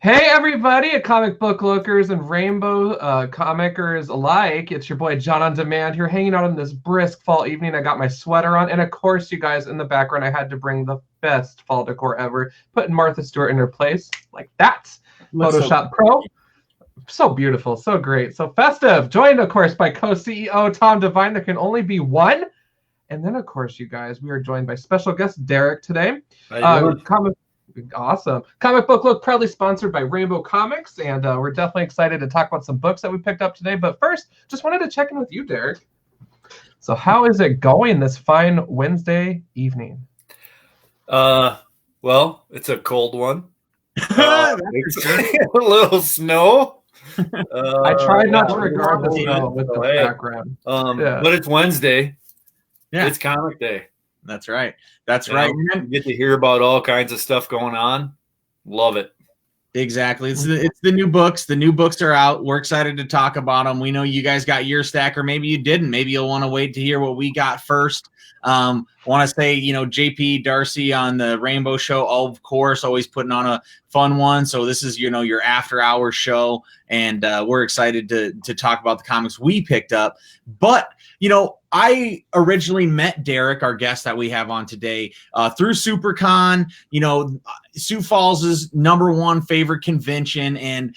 Hey everybody, comic book lookers and rainbow comicers alike. It's your boy John on Demand here, hanging out on this brisk fall evening. I got my sweater on, and of course, you guys, in the background, I had to bring the best fall decor ever, putting Martha Stewart in her place, like that. Photoshop Pro. So beautiful, so great, so festive. Joined, of course, by co-CEO Tom Devine. There can only be one. And then, of course, you guys, we are joined by special guest Derek today. Awesome. Comic Book Look proudly sponsored by Rainbow Comics, and we're definitely excited to talk about some books that we picked up today. But first, just wanted to check in with you, Derek. So how is it going this fine Wednesday evening? Well, it's a cold one. It's a little snow. I tried not to record the snow with the background. But it's Wednesday. Yeah. It's comic day. That's right. That's right. You get to hear about all kinds of stuff going on. Love it. Exactly. It's the new books. The new books are out. We're excited to talk about them. We know you guys got your stack, or maybe you didn't. Maybe you'll want to wait to hear what we got first. Want to say, JP Darcy on the Rainbow Show, of course, always putting on a fun one. So this is, your after hours show. And we're excited to talk about the comics we picked up. But, I originally met Derek, our guest that we have on today, through SuperCon, Sioux Falls' #1 favorite convention. And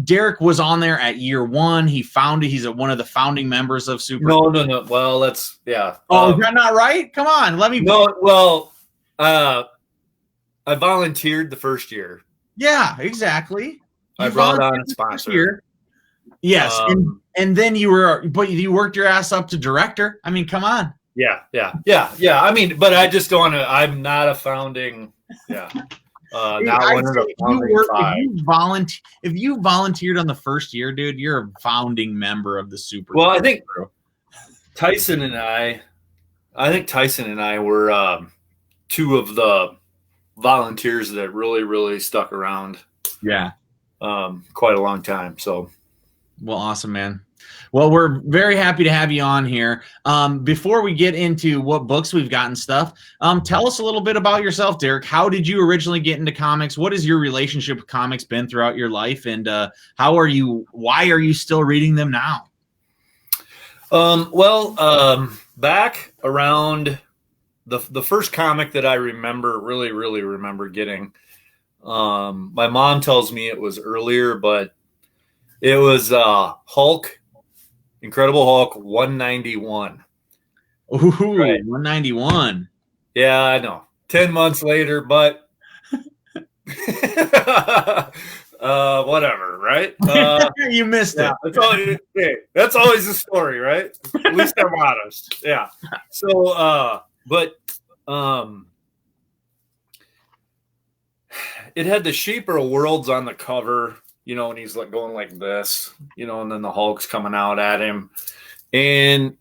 Derek was on there at year one. He's one of the founding members of SuperCon. No. Well, yeah. Oh, is that not right? Come on. Let me. No, well, I volunteered the first year. Yeah, exactly. I brought on a sponsor. Yes, and then you worked your ass up to director. I mean, come on. Yeah. I mean, but I just don't want to. I'm not a founding. Yeah. Not one of the founding five. If you volunteered on the first year, dude, you're a founding member of the Super. Well, I think Tyson and I were two of the volunteers that really, really stuck around. Yeah. Quite a long time. So. Well, awesome, man. Well, we're very happy to have you on here. Before we get into what books we've got and stuff, tell us a little bit about yourself, Derek. How did you originally get into comics? What has your relationship with comics been throughout your life? And why are you still reading them now? Back around the first comic that I really remember getting, my mom tells me it was earlier, but it was Hulk, Incredible Hulk 191. Ooh, right. 191. Yeah, I know. 10 months later, but whatever, right? You missed it. That's always the story, right? At least I'm honest. Yeah. So, it had the Shaper of Worlds on the cover. And he's going like this, and then the Hulk's coming out at him. And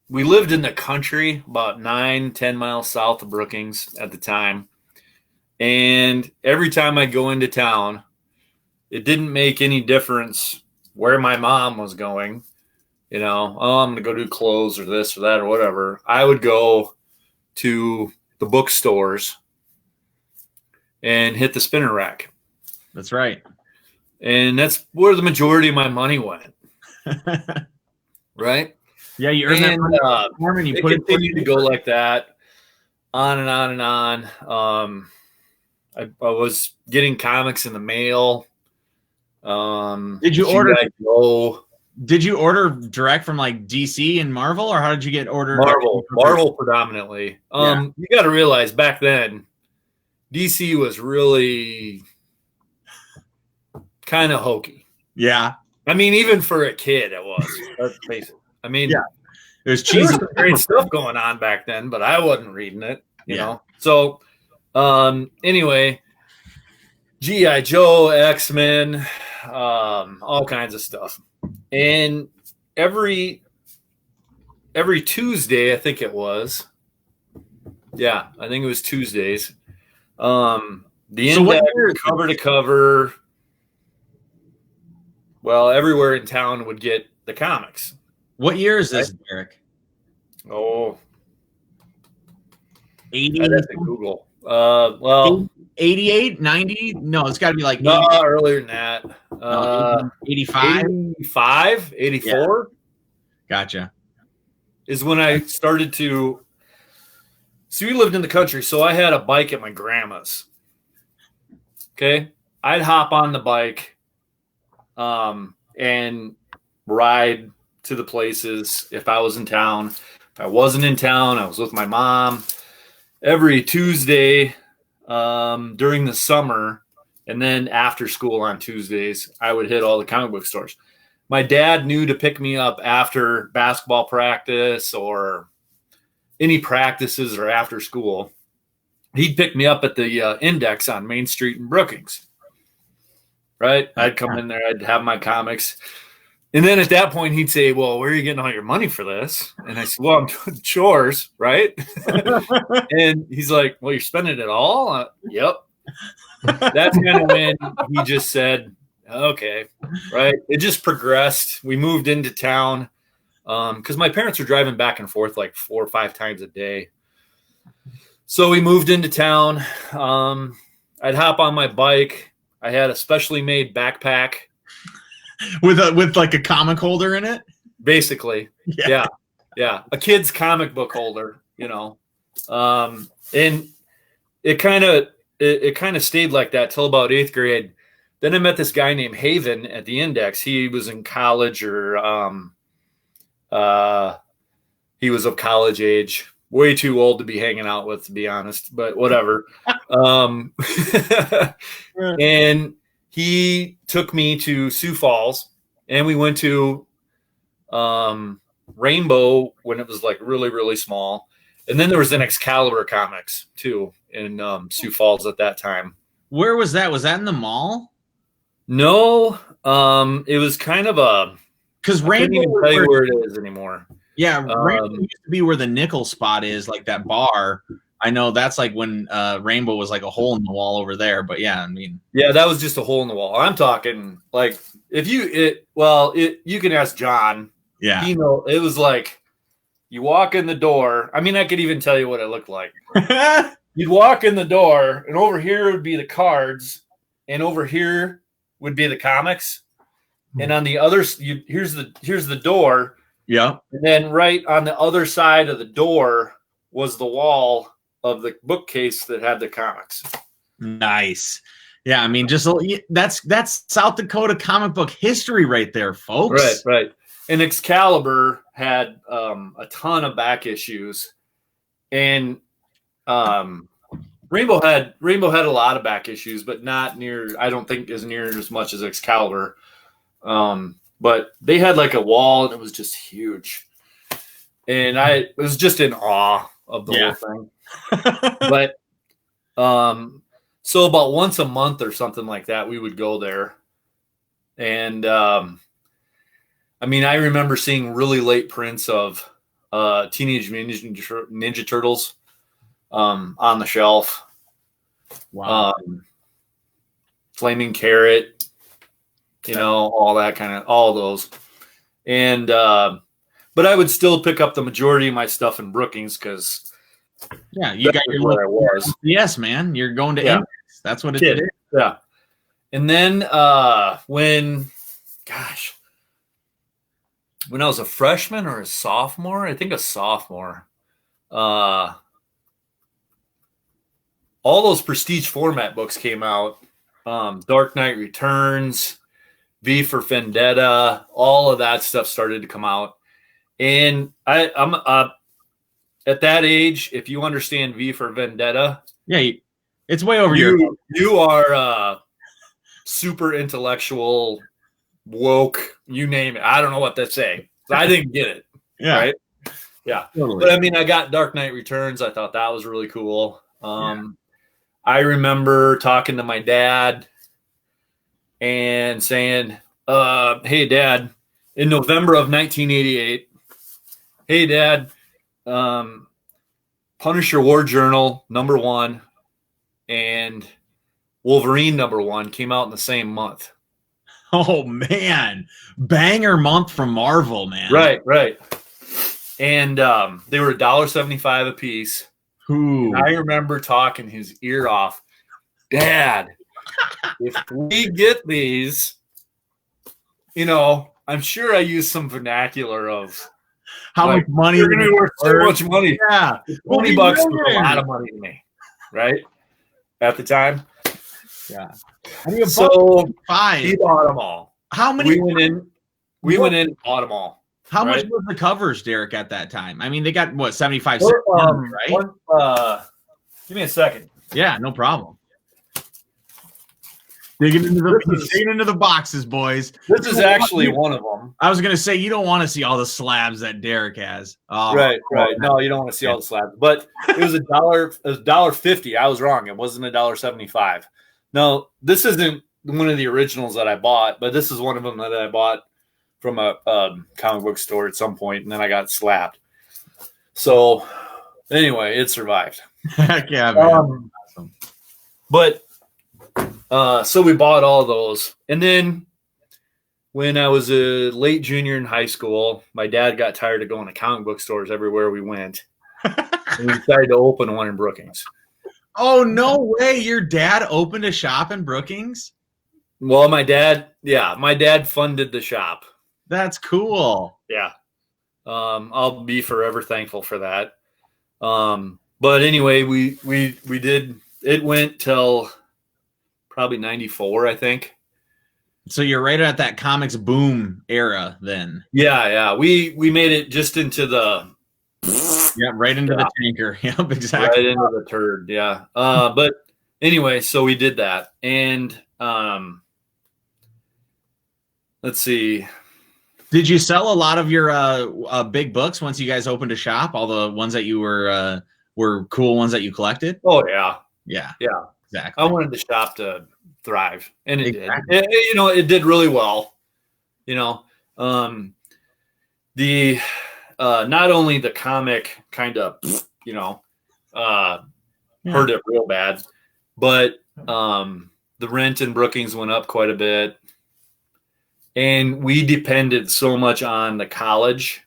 we lived in the country about 9-10 miles south of Brookings at the time. And every time I go into town, it didn't make any difference where my mom was going. I'm going to go do clothes or this or that or whatever. I would go to the bookstores and hit the spinner rack. That's right. And that's where the majority of my money went. Right? Yeah, you earned that money. And you put it to go like that, on and on and on. I was getting comics in the mail. Did you order direct from like DC and Marvel, or how did you get ordered? Marvel predominantly. You got to realize back then, DC was really kind of hokey. Yeah. I mean, even for a kid, it was. Let's face it. I mean, yeah. There's cheesy great stuff going on back then, but I wasn't reading it, you know. So, anyway, G.I. Joe, X-Men, all kinds of stuff. And every Tuesday, I think it was. Yeah, I think it was Tuesdays. The index, cover to cover. Well, everywhere in town would get the comics. What year is this, Derek? Oh, 80. I'd have to Google. Well, 88, 90? No, it's got to be like no, 80, earlier than that. no, 85. 85, 84 Gotcha. is when I started to see. We lived in the country, so I had a bike at my grandma's. Okay, I'd hop on the bike, and ride to the places if I was in town. If I wasn't in town, I was with my mom every Tuesday during the summer, and then after school on Tuesdays, I would hit all the comic book stores. My dad knew to pick me up after basketball practice or any practices or after school. He'd pick me up at the Index on Main Street in Brookings. Right? I'd come in there, I'd have my comics. And then at that point, he'd say, well, where are you getting all your money for this? And I said, well, I'm doing chores, right? And he's like, well, you're spending it all? Yep. That's kind of when he just said, okay, right? It just progressed. We moved into town because my parents were driving back and forth like 4 or 5 times a day. So we moved into town. I'd hop on my bike. I had a specially made backpack. With like a comic holder in it? Basically. Yeah. A kid's comic book holder, you know. And it kind of stayed like that till about 8th grade. Then I met this guy named Haven at the Index. He was in college or he was of college age. Way too old to be hanging out with, to be honest, but whatever. And he took me to Sioux Falls, and we went to Rainbow when it was like really, really small. And then there was an Excalibur Comics too in Sioux Falls at that time. Where was that? Was that in the mall? No, it was kind of a. Because Rainbow, I can't even tell you where it is anymore. Yeah, Rainbow used to be where the nickel spot is, like that bar. I know that's like when Rainbow was like a hole in the wall over there. But yeah, I mean, yeah, that was just a hole in the wall. I'm talking like if you can ask John. Yeah, you know, it was like you walk in the door. I mean, I could even tell you what it looked like. You'd walk in the door, and over here would be the cards, and over here would be the comics, and on the other, here's the door. Yeah. And then right on the other side of the door was the wall of the bookcase that had the comics. Nice. Yeah, I mean, just that's South Dakota comic book history right there, folks. Right. And Excalibur had a ton of back issues, and Rainbow had a lot of back issues, but not near. I don't think as near as much as Excalibur. But they had like a wall, and it was just huge. And I was just in awe of the whole thing. But so about once a month or something like that, we would go there. And I mean, I remember seeing really late prints of Teenage Ninja Turtles on the shelf. Wow. Flaming Carrot. You know, all those. And, but I would still pick up the majority of my stuff in Brookings because. Yeah, you got your where I was. Yes, man. You're going to Index. That's what it is. Yeah. And then when I was a freshman or a sophomore, I think a sophomore, all those prestige format books came out. Dark Knight Returns, V for Vendetta, all of that stuff started to come out. And I'm at that age, if you understand V for Vendetta, yeah, it's way over your head. You are super intellectual, woke, you name it. I don't know what to say. I didn't get it. Yeah. Right? Yeah. Totally. But I mean, I got Dark Knight Returns. I thought that was really cool. I remember talking to my dad and saying, hey, Dad, in November of 1988, hey, Dad, Punisher War Journal #1 and Wolverine #1 came out in the same month. Oh, man. Banger month from Marvel, man. Right. And they were $1.75 a piece. Who? And I remember talking his ear off. Dad, if we get these, I'm sure I used some vernacular of How much money? You're going to be worth so much money. Yeah. $20 was a lot of money to me, right? At the time. Yeah. So fine. he bought them all. How many? We went in, bought them all. How right? much was the covers, Derek, at that time? I mean, they got what, 75 cents, right? Give me a second. Yeah, no problem. Digging into the boxes, boys. This is actually one of them. I was gonna say you don't want to see all the slabs that Derek has. Oh, right. No, you don't want to see all the slabs. But it was $1.50. I was wrong. It wasn't $1.75. No, this isn't one of the originals that I bought, but this is one of them that I bought from a comic book store at some point, and then I got slapped. So anyway, it survived. Heck yeah, man. Awesome. But so we bought all those, and then when I was a late junior in high school, my dad got tired of going to comic book stores everywhere we went, and we decided to open one in Brookings. Oh, no way! Your dad opened a shop in Brookings? Well, my dad funded the shop. That's cool. Yeah. I'll be forever thankful for that. But anyway, we did, it went till probably 94, I think. So you're right at that comics boom era then. Yeah. We made it just into the right into the tanker. Yep, exactly. Right into the turd. Yeah. But anyway, so we did that. And let's see. Did you sell a lot of your big books once you guys opened a shop? All the ones that you were cool ones that you collected? Oh yeah. Yeah. Exactly. I wanted the shop to thrive, and it did. It did really well. The not only the comic kind of hurt it real bad, but the rent in Brookings went up quite a bit. And we depended so much on the college,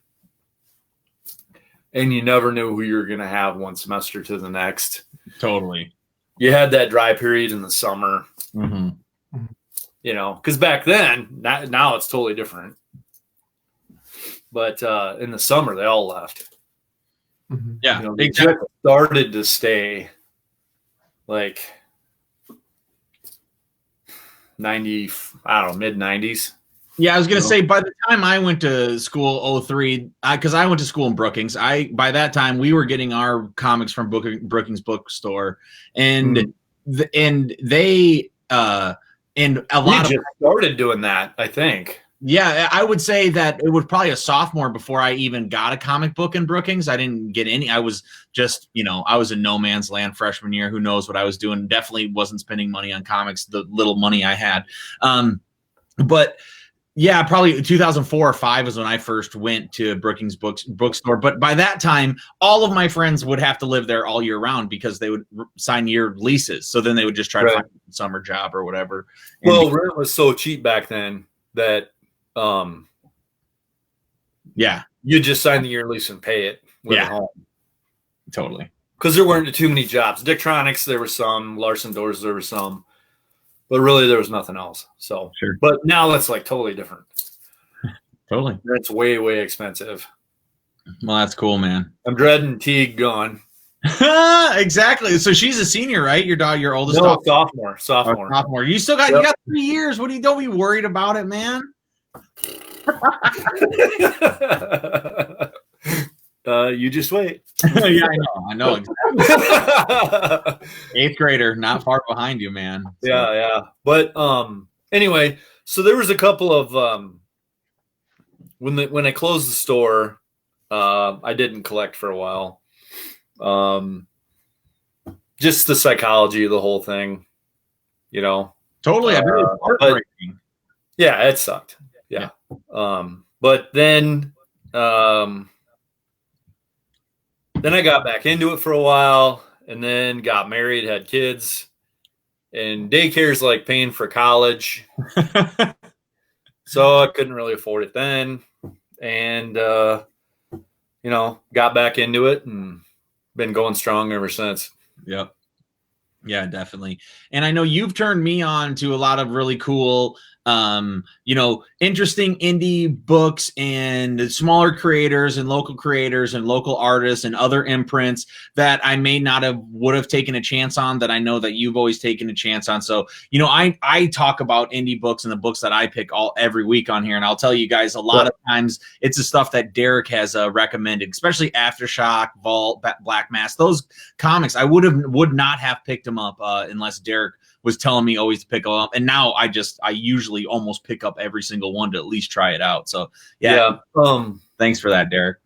and you never knew who you were going to have one semester to the next. Totally. You had that dry period in the summer, because back then, now it's totally different. But in the summer, they all left. Yeah, they just started to stay like 90, I don't know, mid 90s. Yeah, I was going to say, by the time I went to school, 03, because I went to school in Brookings, by that time, we were getting our comics from Brookings Bookstore, and they and a lot just started doing that, I think. Yeah, I would say that it was probably a sophomore before I even got a comic book in Brookings. I didn't get any. I was just, I was in no man's land freshman year. Who knows what I was doing? Definitely wasn't spending money on comics, the little money I had. But yeah, probably 2004 or 5 is when I first went to Brookings bookstore. But by that time, all of my friends would have to live there all year round because they would sign year leases. So then they would just try to find a summer job or whatever. Well, rent was so cheap back then that you just sign the year lease and pay it when you're home. Totally. Because there weren't too many jobs. Dictronics, there were some. Larson Doors, there were some. But really, there was nothing else. So, sure. But now that's like totally different. Totally. It's way, way expensive. Well, that's cool, man. I'm dreading Teague gone. Exactly. So she's a senior, right? Your oldest daughter? Sophomore. Sophomore. You still got you got 3 years. Don't be worried about it, man. You just wait. Yeah, I know exactly. 8th grader, not far behind you, man. So. Yeah. But anyway, so there was a couple of when I closed the store, I didn't collect for a while. Just the psychology of the whole thing, Totally. I bet it's heartbreaking. Yeah, it sucked. Yeah. But then I got back into it for a while, and then got married, had kids, and daycare's like paying for college. So I couldn't really afford it then. And, got back into it and been going strong ever since. Yep. Yeah, definitely. And I know you've turned me on to a lot of really cool, interesting indie books and smaller creators and local artists and other imprints that I may not would have taken a chance on, that I know that you've always taken a chance on. So, I talk about indie books and the books that I pick every week on here. And I'll tell you guys, a lot of times it's the stuff that Derek has recommended, especially Aftershock, Vault, Black Mass, those comics. I would not have picked them up unless Derek was telling me always to pick them up. And now I usually almost pick up every single one to at least try it out. So yeah. Thanks for that, Derek.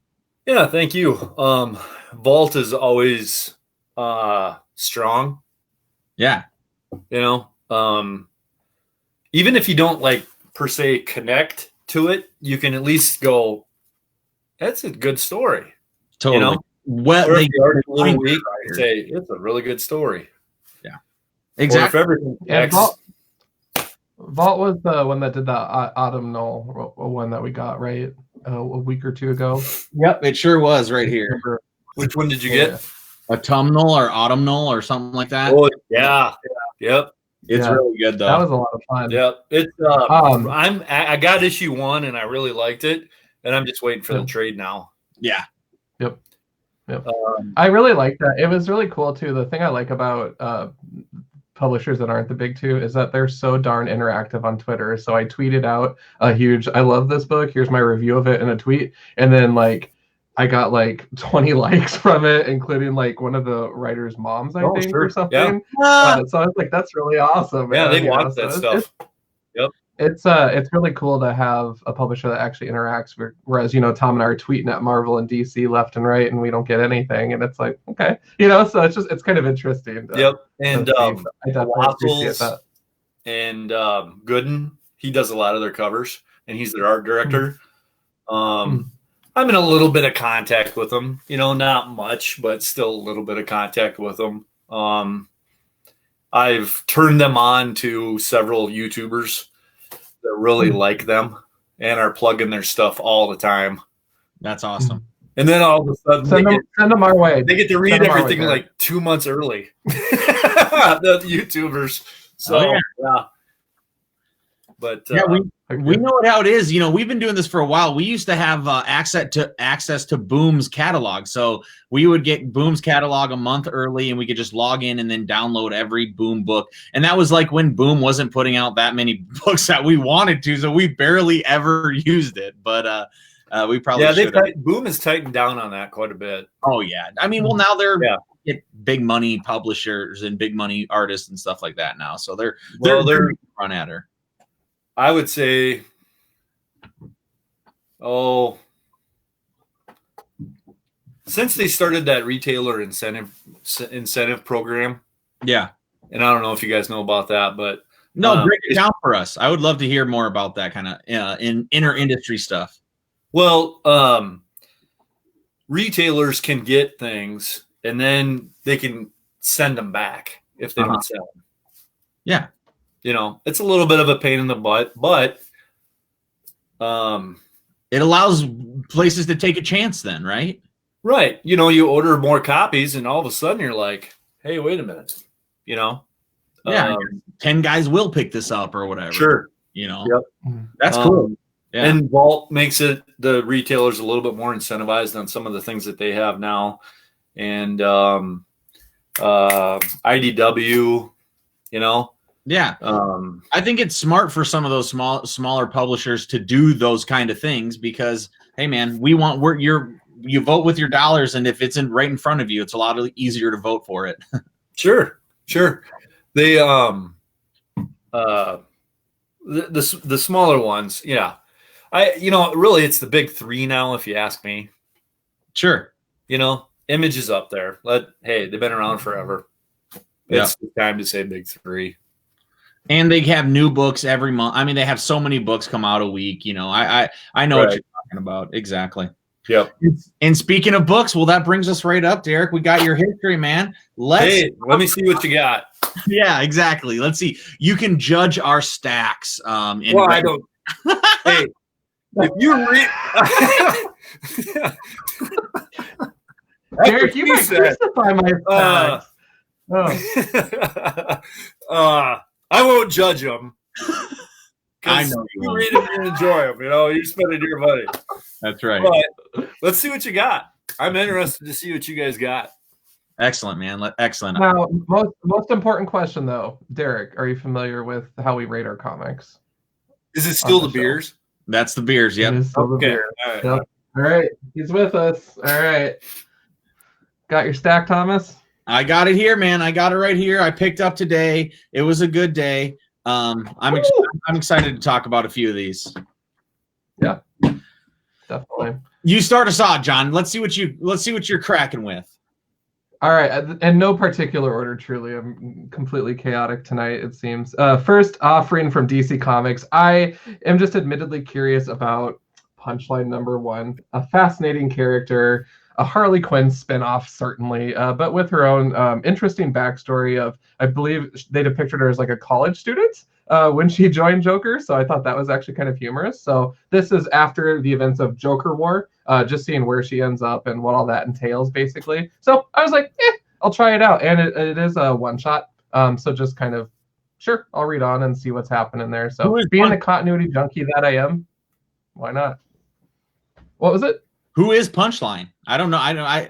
Yeah, thank you. Vault is always strong. Yeah. Even if you don't per se connect to it, you can at least go, that's a good story. Totally. Well, they are a little weak, I say it's a really good story. Yeah. Exactly. Vault was the one that did the autumnal one that we got, right? A week or two ago. Yep, it sure was right here. Which one did you get? Autumnal or autumnal or something like that. Oh yeah. Yep. It's really good though. That was a lot of fun. Yep. It's I got issue 1 and I really liked it, and I'm just waiting for the trade now. Yeah. Yep. I really like that. It was really cool too. The thing I like about publishers that aren't the big two is that they're so darn interactive on Twitter. So I tweeted out a huge, I love this book, here's my review of it in a tweet, and then I got 20 likes from it, including one of the writer's moms, I think, or something. Yeah. So I was like, that's really awesome. Yeah, they want that stuff. Yep. It's really cool to have a publisher that actually interacts, whereas Tom and I are tweeting at Marvel and DC left and right, and we don't get anything, and it's like, okay, so it's kind of interesting. And I definitely appreciate that. And Gooden, he does a lot of their covers, and he's their art director. I'm in a little bit of contact with them, not much, but still a little bit of contact with them. I've turned them on to several YouTubers that really like them and are plugging their stuff all the time. That's awesome. And then all of a sudden send them our way. They get to read everything 2 months early. The YouTubers. So yeah. But we know how it is. We've been doing this for a while. We used to have access to Boom's catalog. So we would get Boom's catalog a month early, and we could just log in and then download every Boom book. And that was when Boom wasn't putting out that many books that we wanted to, so we barely ever used it. But we probably should. Boom has tightened down on that quite a bit. Oh yeah, I mean, now they're get big money publishers and big money artists and stuff like that now. So they're run at her. I would say, since they started that retailer incentive program. Yeah. And I don't know if you guys know about that, but break it down for us. I would love to hear more about that kind of in inner industry stuff. Well, retailers can get things and then they can send them back if they don't sell them. Yeah. It's a little bit of a pain in the butt, but it allows places to take a chance then, right? Right. You order more copies and all of a sudden you're like, hey, wait a minute. 10 guys will pick this up or whatever. Sure. Yep. That's cool. Yeah. And Vault makes the retailers a little bit more incentivized on some of the things that they have now. And IDW, Yeah. I think it's smart for some of those smaller publishers to do those kind of things because, hey man, you vote with your dollars, and if it's right in front of you, it's a lot easier to vote for it. Sure. They the smaller ones, yeah. Really it's the big three now, if you ask me. Sure. Image is up there. They've been around forever. It's time to say big three. And they have new books every month. I mean, they have so many books come out a week. I know what you're talking about. Exactly. Yep. And speaking of books, well, that brings us right up, Derek. We got your history, man. Let me see what you got. Yeah, exactly. Let's see. You can judge our stacks. I don't. Hey, if you read, Derek, you might crucify my facts. I won't judge them. I know you read them and enjoy them. You're spending your money. That's right. But let's see what you got. I'm interested to see what you guys got. Excellent, man. Excellent. Now, most important question though, Derek, are you familiar with how we rate our comics? Is it still the beers? That's the beers. Yep. It is still the beers. All right. Yep. All right. He's with us. All right. Got your stack, Thomas? I got it here, man. I got it right here. I picked up today. It was a good day. I'm excited to talk about a few of these. Yeah, definitely. You start us off, John. Let's see what you're cracking with. All right, in no particular order. Truly, I'm completely chaotic tonight. It seems. First offering from DC Comics. I am just admittedly curious about Punchline #1. A fascinating character. A Harley Quinn spinoff, certainly, but with her own interesting backstory of, I believe they depicted her as like a college student when she joined Joker. So I thought that was actually kind of humorous. So this is after the events of Joker War, just seeing where she ends up and what all that entails, basically. So I was like, I'll try it out. And it is a one-shot. So just kind of, sure, I'll read on and see what's happening there. So being the continuity junkie that I am, why not? What was it? Who is Punchline? I don't know. I'm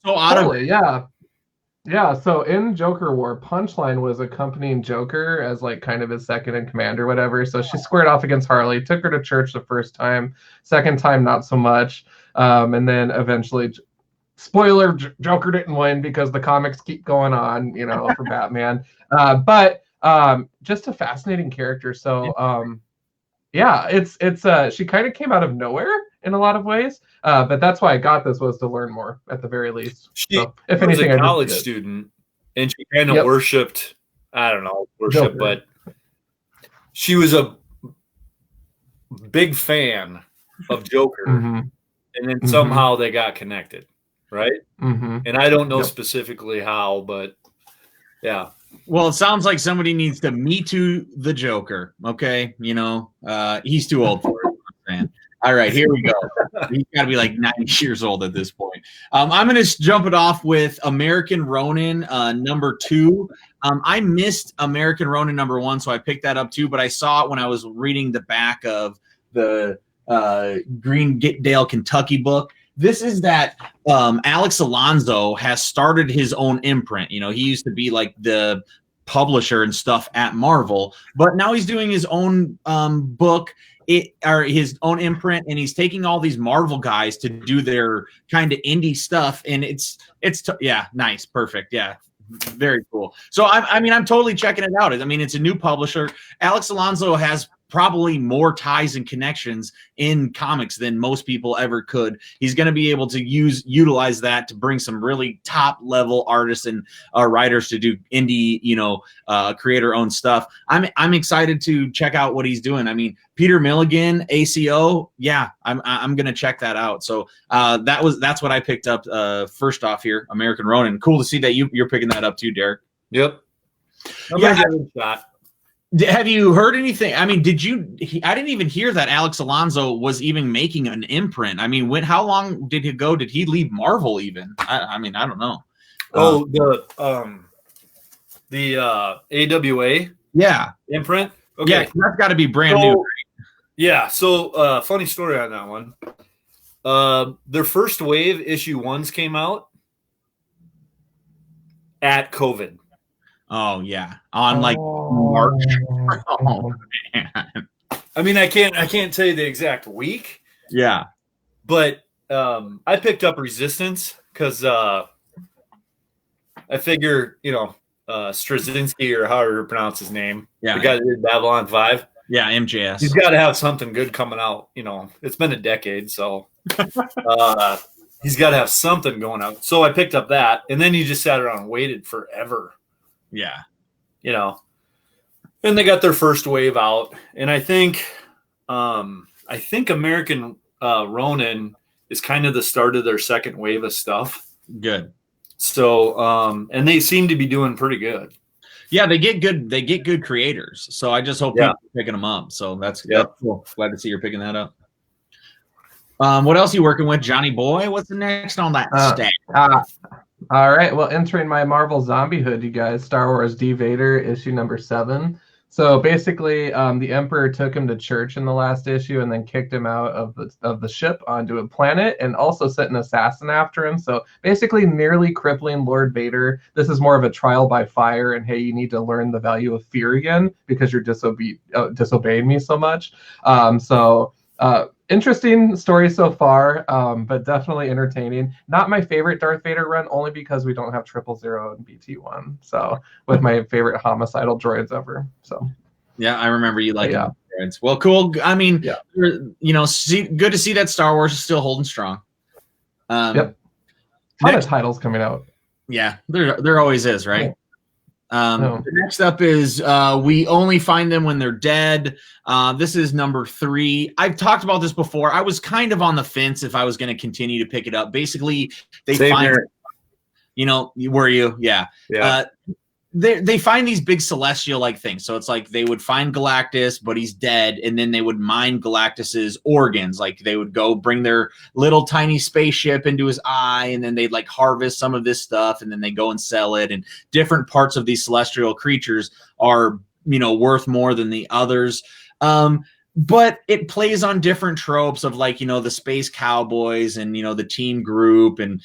so out of it. Yeah. So in Joker War, Punchline was accompanying Joker as like kind of his second in command or whatever. So she squared off against Harley, took her to church the first time, second time not so much, and then eventually, spoiler, Joker didn't win because the comics keep going on, for Batman. But just a fascinating character. So it's she kind of came out of nowhere in a lot of ways. But that's why I got this, was to learn more at the very least. She was a college student, and she kind of worshipped, Joker. But she was a big fan of Joker, and then somehow they got connected, right? And I don't know specifically how, but yeah. Well, it sounds like somebody needs to Me Too the Joker, okay? He's too old for it, man. All right, here we go. He's got to be like 90 years old at this point. I'm going to jump it off with American Ronin #2. I missed American Ronin #1, so I picked that up too, but I saw it when I was reading the back of the Greendale, Kentucky book. This is that Alex Alonso has started his own imprint. He used to be like the publisher and stuff at Marvel, but now he's doing his own book. His own imprint, and he's taking all these Marvel guys to do their kind of indie stuff, and it's nice, perfect, very cool. So I'm totally checking it out. It's a new publisher. Alex Alonso has probably more ties and connections in comics than most people ever could. He's going to be able to utilize that to bring some really top level artists and writers to do indie, creator owned stuff. I'm excited to check out what he's doing. Peter Milligan, ACO. Yeah, I'm going to check that out. So that's what I picked up first off here, American Ronin. Cool to see that you're picking that up too, Derek. Yep. Have you heard anything? I didn't even hear that Alex Alonso was even making an imprint. How long did he go? Did he leave Marvel even? I don't know. The AWA imprint. Okay, yeah, that's got to be brand new. Right? Yeah. So funny story on that one. Their first wave issue 1s came out at COVID. Oh yeah, on March. Oh, man. I can't tell you the exact week. Yeah, but I picked up Resistance because I figure Straczynski, or however you pronounce his name, the guy that did Babylon 5. Yeah, MJS. He's got to have something good coming out. It's been a decade, so he's got to have something going out. So I picked up that, and then you just sat around and waited forever. Yeah. And they got their first wave out, and I think American Ronin is kind of the start of their second wave of stuff. Good. So, and they seem to be doing pretty good. Yeah, they get good creators. So I just hope people are picking them up. So that's cool. Glad to see you're picking that up. What else are you working with, Johnny Boy? What's the next on that stack? All right. Well, entering my Marvel Zombie hood, you guys, Star Wars D. Vader, issue number 7. So basically, the Emperor took him to church in the last issue and then kicked him out of the ship onto a planet and also sent an assassin after him. So basically, nearly crippling Lord Vader. This is more of a trial by fire, and hey, you need to learn the value of fear again because you're disobeying me so much. Interesting story so far, but definitely entertaining. Not my favorite Darth Vader run, only because we don't have 000 and BT1. So, with my favorite homicidal droids ever. So, yeah, I remember you liking droids. Well, cool. I mean, good to see that Star Wars is still holding strong. Yep. A lot of titles coming out. Yeah, there always is, right? The next up is We Only Find Them When They're Dead. This is number 3. I've talked about this before. I was kind of on the fence if I was going to continue to pick it up. Basically, they find, were you? Yeah. They find these big celestial-like things. So it's like they would find Galactus, but he's dead, and then they would mine Galactus's organs. Like they would go bring their little tiny spaceship into his eye, and then they'd like harvest some of this stuff, and then they go and sell it. And different parts of these celestial creatures are, worth more than the others. But it plays on different tropes of like, the space cowboys and, the team group, and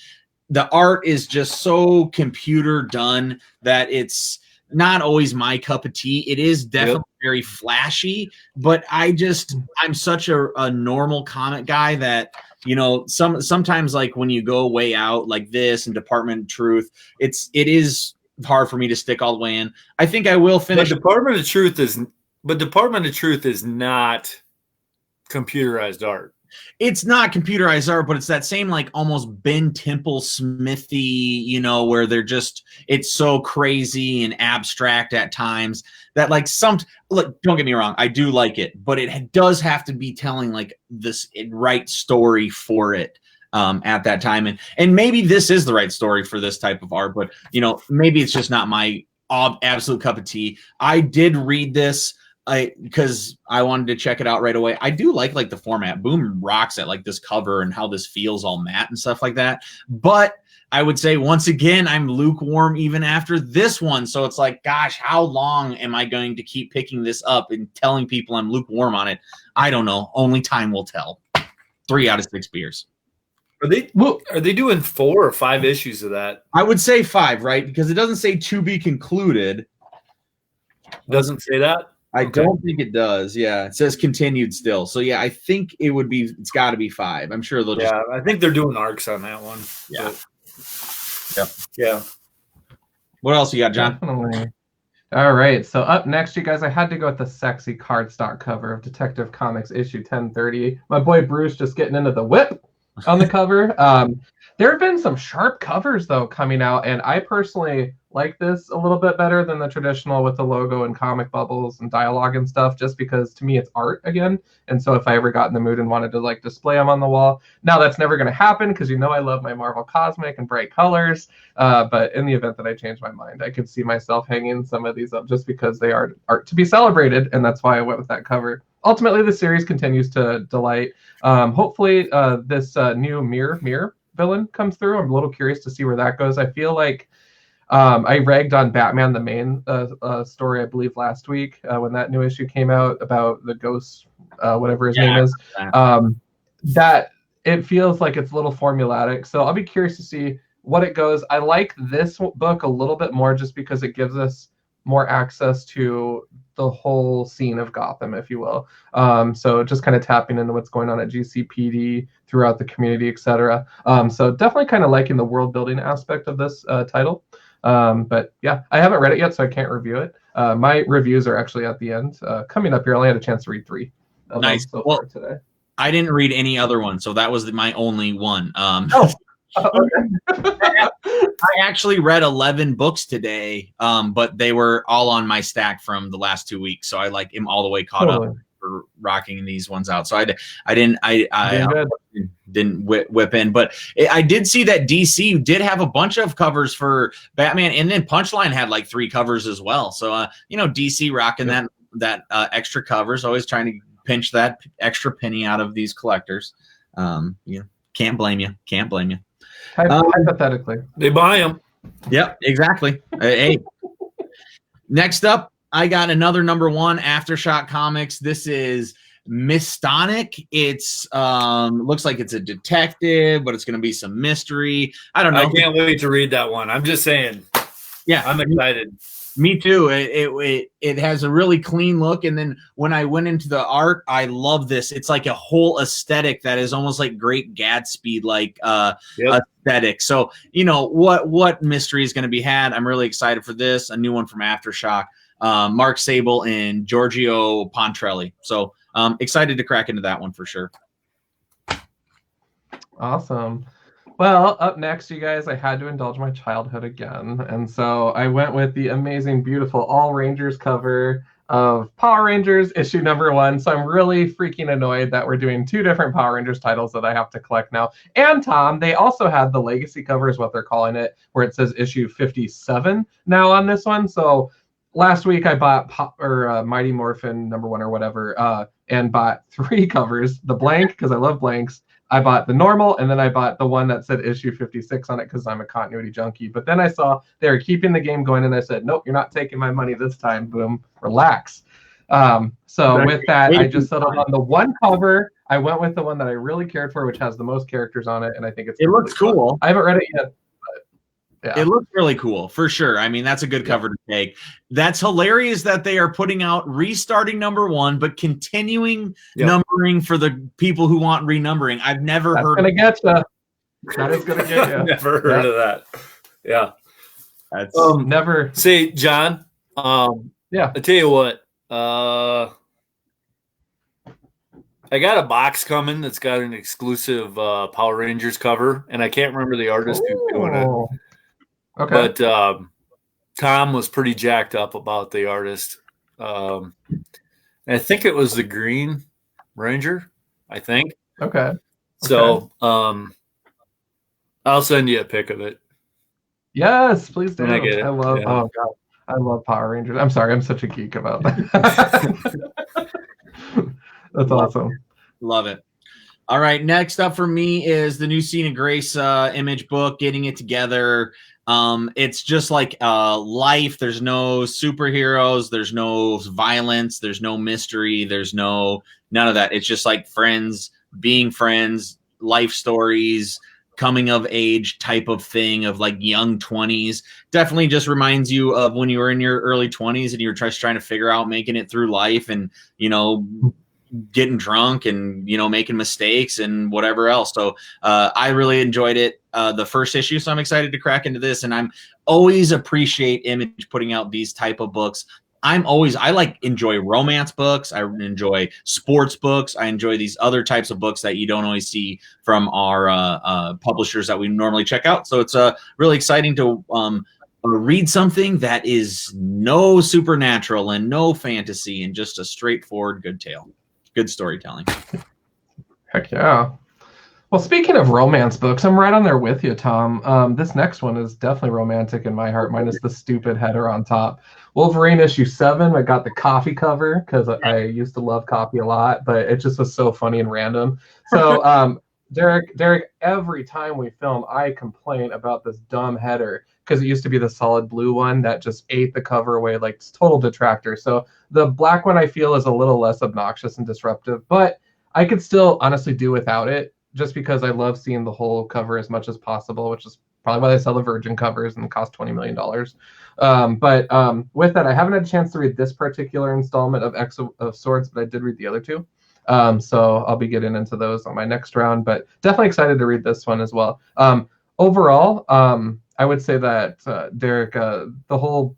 the art is just so computer done that it's not always my cup of tea. It is definitely very flashy, but I'm such a normal comic guy that, sometimes like when you go way out like this and Department of Truth, it is hard for me to stick all the way in. I think I will finish. But Department of Truth is not computerized art. It's not computerized art, but it's that same like almost Ben Temple Smithy, where it's so crazy and abstract at times that like look, don't get me wrong, I do like it, but it does have to be telling like this right story for it at that time. And maybe this is the right story for this type of art, but maybe it's just not my absolute cup of tea. I did read this because I wanted to check it out right away. I do like the format. Boom rocks at like this cover and how this feels all matte and stuff like that. But I would say once again, I'm lukewarm even after this one. So it's like, gosh, how long am I going to keep picking this up and telling people I'm lukewarm on it? I don't know. Only time will tell. 3 out of 6 beers. Are they doing 4 or 5 issues of that? I would say 5, right? Because it doesn't say to be concluded. Doesn't say that? I don't think it does. Yeah, it says continued still. So yeah, I think it's got to be 5. I'm sure they'll just. Yeah, I think they're doing arcs on that one. Yeah. Yeah. What else you got, John? Definitely. All right. So up next, you guys, I had to go with the sexy cardstock cover of Detective Comics issue 1030. My boy Bruce just getting into the whip on the cover. There have been some sharp covers though coming out, and I personally like this a little bit better than the traditional with the logo and comic bubbles and dialogue and stuff, just because to me it's art again. And so if I ever got in the mood and wanted to like display them on the wall, now that's never going to happen because I love my Marvel Cosmic and bright colors. But in the event that I change my mind, I could see myself hanging some of these up just because they are art to be celebrated, and that's why I went with that cover. Ultimately, the series continues to delight. Hopefully, this new mirror villain comes through. I'm a little curious to see where that goes. I feel like I ragged on Batman the Main story, I believe, last week when that new issue came out about the ghost, whatever his name is. That it feels like it's a little formulaic. So I'll be curious to see what it goes. I like this book a little bit more just because it gives us more access to the whole scene of Gotham, if you will. So just kind of tapping into what's going on at GCPD throughout the community, etc. So definitely kind of liking the world building aspect of this title. But yeah, I haven't read it yet, so I can't review it. My reviews are actually at the end. Coming up here, I only had a chance to read 3 of them so far today. I didn't read any other one, so that was my only one. I actually read 11 books today, but they were all on my stack from the last 2 weeks, so I am all the way caught up for rocking these ones out. So I didn't whip in, but I did see that DC did have a bunch of covers for Batman, and then Punchline had like 3 covers as well. So DC rocking that extra covers, always trying to pinch that extra penny out of these collectors. Can't blame you. Can't blame you. Hypothetically. They buy them. Yep, exactly. Hey, next up, I got another #1 Aftershock Comics. This is Mistonic. It's looks like it's a detective, but it's going to be some mystery. I don't know. I can't wait to read that one. I'm just saying. Yeah, I'm excited. Me too. It has a really clean look, and then when I went into the art, I love this. It's like a whole aesthetic that is almost like Great Gatsby like aesthetic. So what mystery is going to be had. I'm really excited for this. A new one from Aftershock. Mark Sable and Giorgio Pontrelli. So excited to crack into that one for sure. Awesome. Well, up next, you guys, I had to indulge my childhood again. And so I went with the amazing, beautiful All Rangers cover of Power Rangers issue #1. So I'm really freaking annoyed that we're doing 2 different Power Rangers titles that I have to collect now. And Tom, they also had the Legacy cover is what they're calling it, where it says issue 57 now on this one. So last week I bought Mighty Morphin #1 or whatever, and bought 3 covers, the blank, because I love blanks. I bought the normal, and then I bought the one that said issue 56 on it because I'm a continuity junkie. But then I saw they were keeping the game going, and I said, nope, you're not taking my money this time. Boom, relax. So with that, I just settled on the one cover. I went with the one that I really cared for, which has the most characters on it, and I think it looks cool. I haven't read it yet. Yeah. It looks really cool for sure. I mean, that's a good cover to take. That's hilarious that they are putting out restarting #1, but continuing numbering for the people who want renumbering. I've never heard. That's gonna get you. That is gonna get you. Never heard of that. Yeah, that's never. Say, John. Yeah, I tell you what. I got a box coming that's got an exclusive Power Rangers cover, and I can't remember the artist who's doing it. Okay. But Tom was pretty jacked up about the artist. And I think it was the Green Ranger, I think. Okay. So I'll send you a pic of it. Yes, please do. I get it. Oh God, I love Power Rangers. I'm sorry, I'm such a geek about that. That's awesome. Love it. All right, next up for me is the new Scene of Grace image book, getting it together. It's just like life. There's no superheroes. There's no violence. There's no mystery. There's none of that. It's just like friends being friends, life stories, coming of age type of thing of like young 20s. Definitely just reminds you of when you were in your early 20s and you were just trying to figure out making it through life and, getting drunk and, making mistakes and whatever else. So I really enjoyed it. The first issue. So I'm excited to crack into this, and I'm always appreciate Image putting out these type of books. I enjoy romance books. I enjoy sports books. I enjoy these other types of books that you don't always see from our publishers that we normally check out. So it's really exciting to read something that is no supernatural and no fantasy and just a straightforward good tale. Good storytelling. Heck yeah. Well, speaking of romance books, I'm right on there with you, Tom. This next one is definitely romantic in my heart, minus the stupid header on top. Wolverine issue 7. I got the coffee cover because I used to love coffee a lot, but it just was so funny and random. So, Derek, every time we film, I complain about this dumb header because it used to be the solid blue one that just ate the cover away, like it's total detractor. So the black one I feel is a little less obnoxious and disruptive, but I could still honestly do without it just because I love seeing the whole cover as much as possible, which is probably why they sell the Virgin covers and cost $20 million. But with that, I haven't had a chance to read this particular installment of X of Swords, but I did read the other 2. So I'll be getting into those on my next round, but definitely excited to read this one as well. Overall, I would say that, Derek, the whole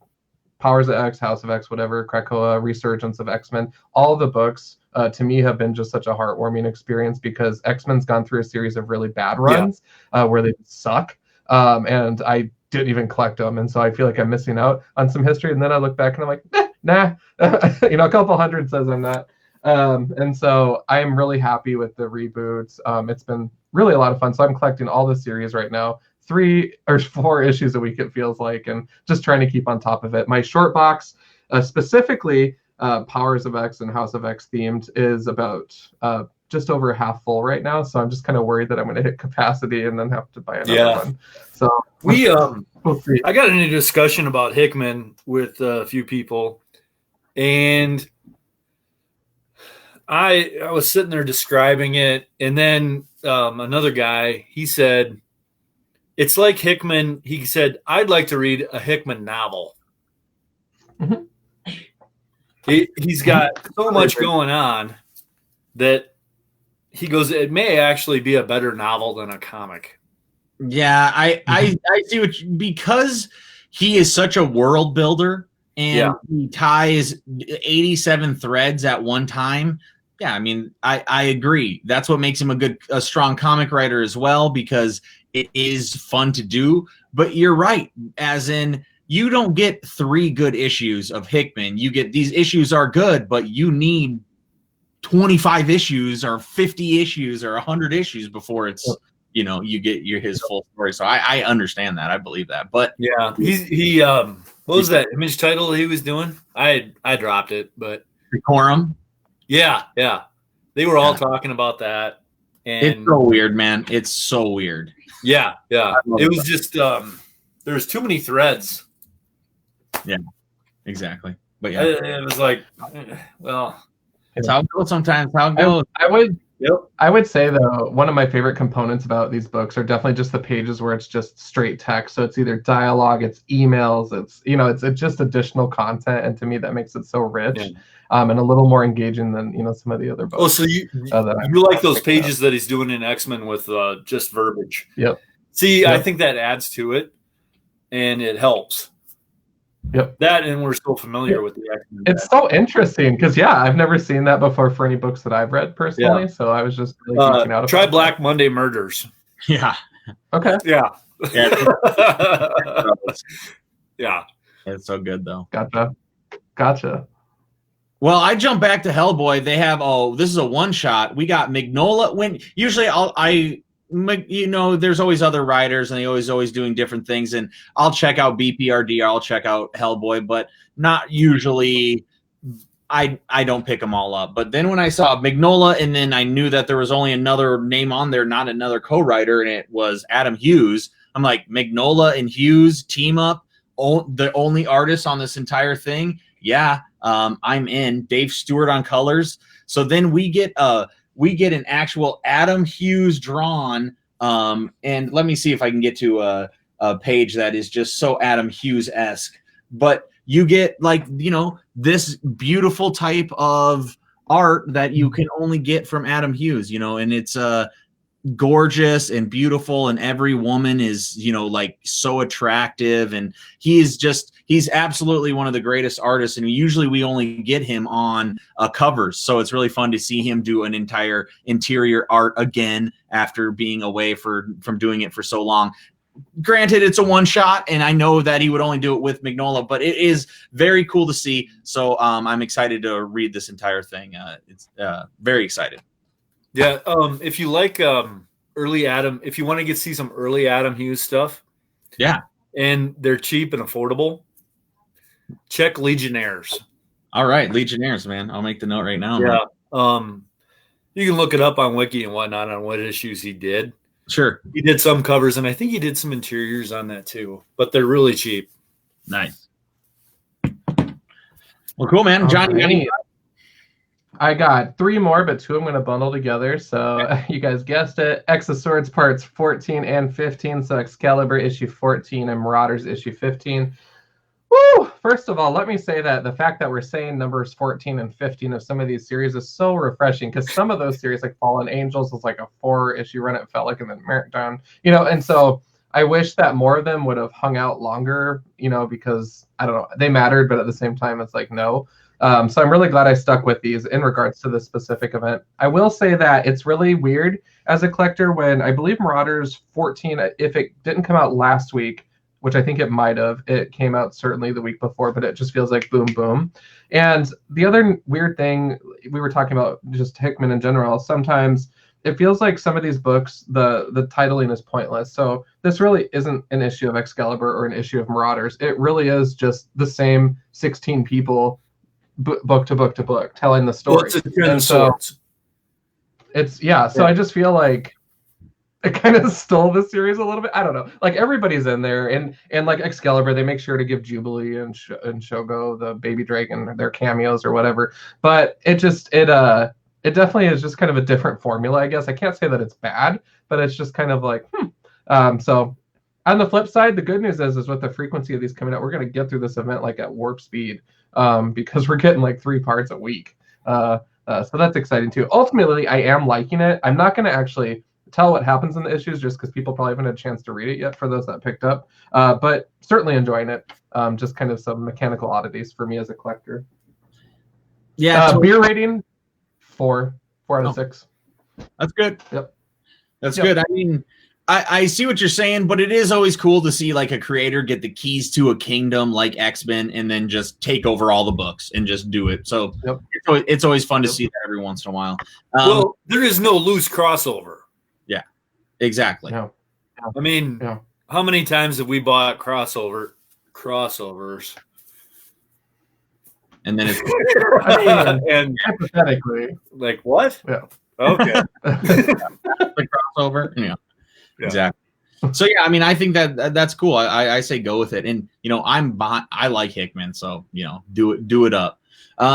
Powers of X, House of X, whatever, Krakoa, Resurgence of X-Men, all the books to me have been just such a heartwarming experience because X-Men's gone through a series of really bad runs where they suck. And I didn't even collect them. And so I feel like I'm missing out on some history. And then I look back and I'm like, nah, a couple hundred says I'm not. And so I'm really happy with the reboots. It's been really a lot of fun. So I'm collecting all the series right now, 3 or 4 issues a week, it feels like, and just trying to keep on top of it. My short box, specifically Powers of X and House of X themed, is about just over half full right now, so I'm just kind of worried that I'm going to hit capacity and then have to buy another one. So we'll see. I got in a discussion about Hickman with a few people, and I was sitting there describing it, and then another guy, he said, it's like Hickman. He said, I'd like to read a Hickman novel. Mm-hmm. He's got so much going on that he goes, it may actually be a better novel than a comic. Yeah, I see because he is such a world builder and he ties 87 threads at one time. Yeah, I mean, I agree. That's what makes him a strong comic writer as well, because it is fun to do. But you're right, as in, you don't get 3 good issues of Hickman. You get, these issues are good, but you need 25 issues or 50 issues or 100 issues before it's, you get his full story. So I understand that. I believe that. But yeah, he what was that image title he was doing? I dropped it, but Decorum. Yeah. They were all talking about that. And it's so weird, man. It's so weird. Yeah. It was just there's too many threads. Yeah, exactly. But yeah, it was like, well, it's how it goes sometimes. How it goes. I would say though, one of my favorite components about these books are definitely just the pages where it's just straight text. So it's either dialogue, it's emails, it's just additional content, and to me that makes it so rich and a little more engaging than some of the other books. Oh, so you like those pages that he's doing in X-Men with just verbiage? Yep. See, I think that adds to it, and it helps. Yep. That, and we're so familiar with the X-Men. It's so interesting because I've never seen that before for any books that I've read personally. So I was just really geeking out. Try Black Monday Murders. Yeah. Okay. Yeah. Yeah. It's so good though. Gotcha. Well, I jump back to Hellboy. They have this is a one shot. We got Mignola. When usually there's always other writers and they always doing different things, and I'll check out BPRD, I'll check out Hellboy, but not usually. I don't pick them all up. But then when I saw Mignola, and then I knew that there was only another name on there, not another co-writer, and it was Adam Hughes. I'm like, Mignola and Hughes team up, the only artist on this entire thing. Yeah, I'm in. Dave Stewart on colors. So then we get an actual Adam Hughes drawn, and let me see if I can get to a page that is just so Adam Hughes-esque. But you get this beautiful type of art that you can only get from Adam Hughes, and it's gorgeous and beautiful, and every woman is so attractive, and he's absolutely one of the greatest artists, and usually we only get him on covers, so it's really fun to see him do an entire interior art again after being away from doing it for so long. Granted, it's a one shot, and I know that he would only do it with Mignola, but it is very cool to see, so I'm excited to read this entire thing. It's very excited. Yeah, if you like early Adam, if you want to see some early Adam Hughes stuff, and they're cheap and affordable, check Legionnaires. All right, Legionnaires, man. I'll make the note right now. Yeah, you can look it up on Wiki and whatnot on what issues he did. Sure, he did some covers, and I think he did some interiors on that too. But they're really cheap. Nice. Well, cool, man. John, I got 3 more, but 2 I'm going to bundle together. So you guys guessed it. X of Swords parts 14 and 15. So Excalibur issue 14 and Marauders issue 15. Woo! First of all, let me say that the fact that we're saying numbers 14 and 15 of some of these series is so refreshing, because some of those series, like Fallen Angels, was like a 4-issue run, it felt like, and then Marathon, and so I wish that more of them would have hung out longer, because I don't know, they mattered, but at the same time, it's like, no. So I'm really glad I stuck with these in regards to this specific event. I will say that it's really weird as a collector when I believe Marauders 14, if it didn't come out last week, which I think it might have, it came out certainly the week before, but it just feels like boom, boom. And the other weird thing, we were talking about just Hickman in general, sometimes it feels like some of these books, the titling is pointless. So this really isn't an issue of Excalibur or an issue of Marauders. It really is just the same 16 people book to book to book telling the story. Well, it's a So I just feel like it kind of stole the series a little bit. I don't know. Like everybody's in there, and like Excalibur, they make sure to give Jubilee and Shogo, the baby dragon, their cameos or whatever. But it definitely is just kind of a different formula, I guess. I can't say that it's bad, but it's just kind of like, So on the flip side, the good news is with the frequency of these coming out, we're going to get through this event like at warp speed, because we're getting like 3 parts a week. So that's exciting too. Ultimately, I am liking it. I'm not going to actually tell what happens in the issues just because people probably haven't had a chance to read it yet for those that picked up. But certainly enjoying it. Just kind of some mechanical oddities for me as a collector. Yeah. Beer rating, 4 out of 6. That's good. Yep. That's good. I mean, I see what you're saying, but it is always cool to see like a creator get the keys to a kingdom like X-Men and then just take over all the books and just do it. So it's always fun to see that every once in a while. Well, there is no loose crossover. Yeah, exactly. No. I mean, how many times have we bought crossovers? And then it's and hypothetically, like what? Yeah. Okay. The crossover. Yeah. Exactly. So yeah, I mean, I think that's cool. I say go with it, and I like Hickman, so do it up.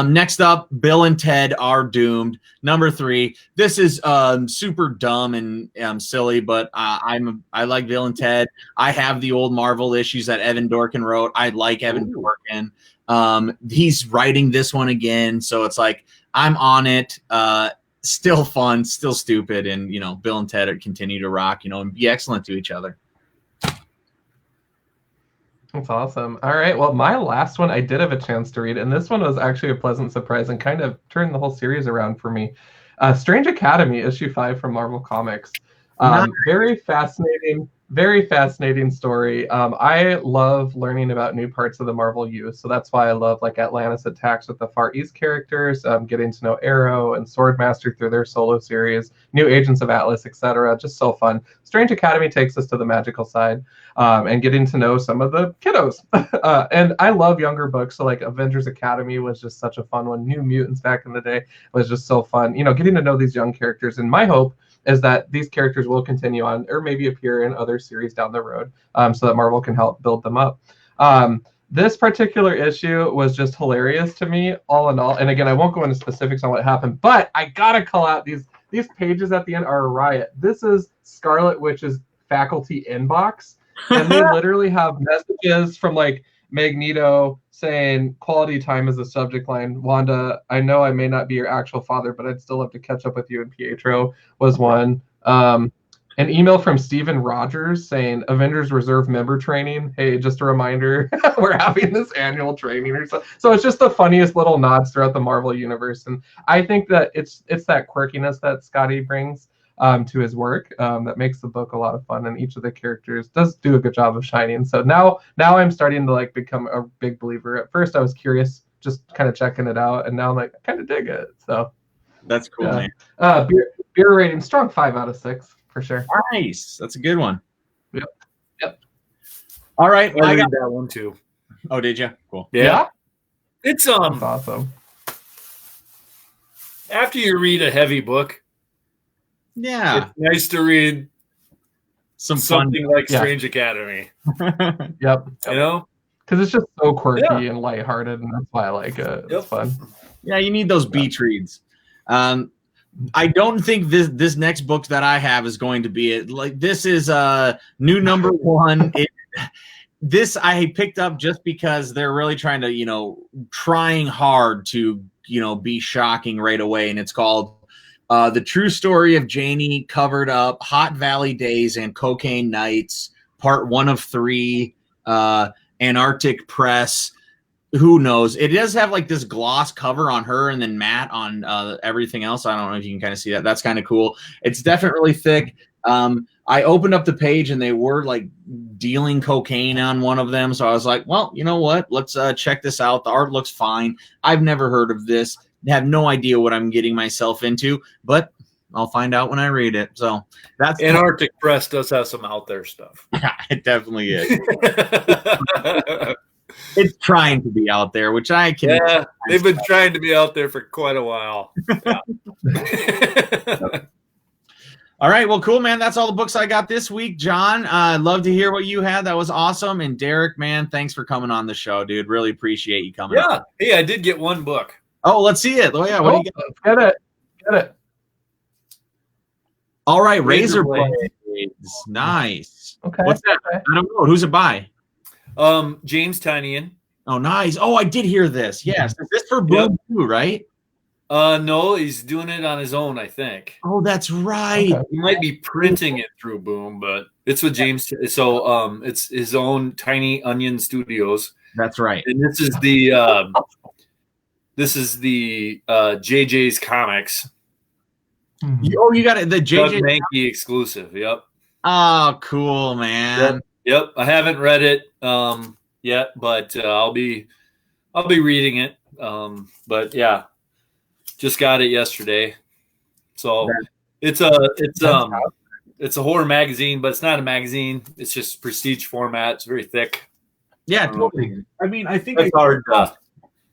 Next up, Bill and Ted Are Doomed, number 3. This is super dumb and silly, but I like Bill and Ted. I have the old Marvel issues that Evan Dorkin wrote. I like Evan Dorkin. He's writing this one again, so it's like I'm on it. Still fun, still stupid, and Bill and Ted continue to rock, and be excellent to each other. That's awesome. All right, well, my last one I did have a chance to read, and this one was actually a pleasant surprise and kind of turned the whole series around for me. Strange Academy, issue 5 from Marvel Comics. Very fascinating story. I love learning about new parts of the Marvel U, so that's why I love like Atlantis Attacks with the Far East characters, getting to know Arrow and Swordmaster through their solo series, New Agents of Atlas, etc. Just so fun. Strange Academy takes us to the magical side, and getting to know some of the kiddos. And I love younger books, so like Avengers Academy was just such a fun one. New Mutants back in the day was just so fun. Getting to know these young characters, and my hope is that these characters will continue on or maybe appear in other series down the road, so that Marvel can help build them up. This particular issue was just hilarious to me, all in all. And again, I won't go into specifics on what happened, but I gotta call out these pages at the end are a riot. This is Scarlet Witch's faculty inbox, and they literally have messages from like Magneto saying quality time is the subject line. Wanda, I know I may not be your actual father, but I'd still love to catch up with you. And Pietro was one. An email from Steven Rogers saying Avengers Reserve member training. Hey, just a reminder, we're having this annual training or so. So it's just the funniest little nods throughout the Marvel universe. And I think that it's that quirkiness that Scotty brings to his work that makes the book a lot of fun, and each of the characters does do a good job of shining. So now I'm starting to like become a big believer. At first I was curious, just kind of checking it out, and now I'm like I kind of dig it. So that's cool, man. Beer rating strong 5 out of 6 for sure. Nice, that's a good one. Yep. All right, I got that one too. Oh, did you? Cool. Yeah. It's That's awesome. After you read a heavy book, yeah, it's nice to read something like Strange Academy. Yep. Because it's just so quirky and lighthearted, and that's why I like it. It's fun. Yeah, you need those beach reads. I don't think this next book that I have is going to be it. Like this is new number 1. This I picked up just because they're really trying to, trying hard to, be shocking right away, and it's called The True Story of Janie Covered Up, Hot Valley Days and Cocaine Nights, Part 1 of 3, Antarctic Press. Who knows? It does have like this gloss cover on her and then matte on everything else. I don't know if you can kind of see that. That's kind of cool. It's definitely thick. I opened up the page and they were like dealing cocaine on one of them. So I was like, well, you know what? Let's check this out. The art looks fine. I've never heard of this. Have no idea what I'm getting myself into, but I'll find out when I read it. So that's Antarctic Press does have some out there stuff. It definitely is. It's trying to be out there, which I can. Yeah, they've been trying to be out there for quite a while. Yeah. All right, well, cool, man. That's all the books I got this week, John. I'd love to hear what you had. That was awesome. And Derek, man, thanks for coming on the show, dude. Really appreciate you coming. Yeah. Hey, I did get one book. Oh, let's see it. Oh yeah, what do you got? Get it. Get it. All right, Razor Blades. Blades. Nice. Okay. What's that? Okay. I don't know. Who's it by? James Tynion. Oh, nice. Oh, I did hear this. Yes. Is this for Boom too, right? No, he's doing it on his own, I think. Oh, that's right. Okay. He might be printing it through Boom, but it's with James. So it's his own Tiny Onion Studios. That's right. And this is the JJ's Comics. Oh, you got it. The Doug JJ Mankey exclusive. Yep. Oh, cool, man. Yep. I haven't read it yet, but I'll be reading it. But yeah, just got it yesterday. So it's a horror magazine, but it's not a magazine. It's just prestige format. It's very thick. Yeah, totally. I mean, I think It's hard.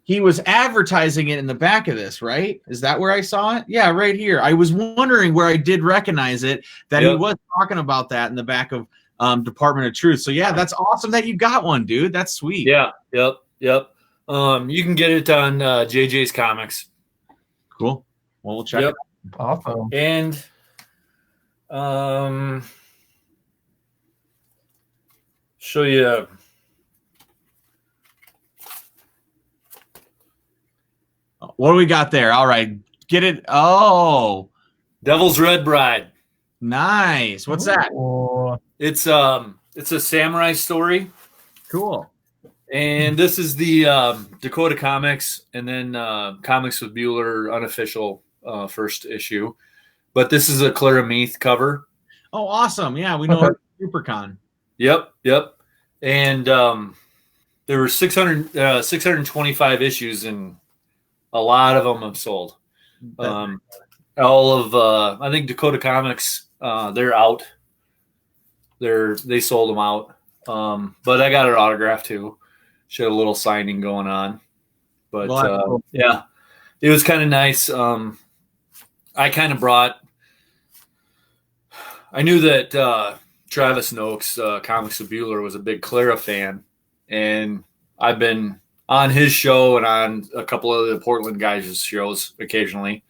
he was advertising it in the back of this, right? Is that where I saw it? Yeah, right here. I was wondering where I did recognize it, that he was talking about that in the back of Department of Truth. So yeah, that's awesome that you got one, dude. That's sweet. Yeah. Yep. You can get it on JJ's Comics. Cool. Well, we'll check it. Awesome. And show you. What do we got there? All right. Get it. Oh, Devil's Red Bride. nice. What's that? Oh, It's a samurai story. Cool. And this is the Dakota Comics, and then Comics with Bueller unofficial first issue. But this is a Clara Meath cover. Oh, awesome. Yeah, we know SuperCon. Yep. And there were 625 issues, and a lot of them have sold. All of I think Dakota Comics, they're out. They sold them out. But I got an autograph too. She had a little signing going on. But yeah, it was kind of nice. I kind of brought. I knew that Travis Noakes, Comics of Bueller, was a big Clara fan, and I've been on his show and on a couple of the Portland guys' shows occasionally,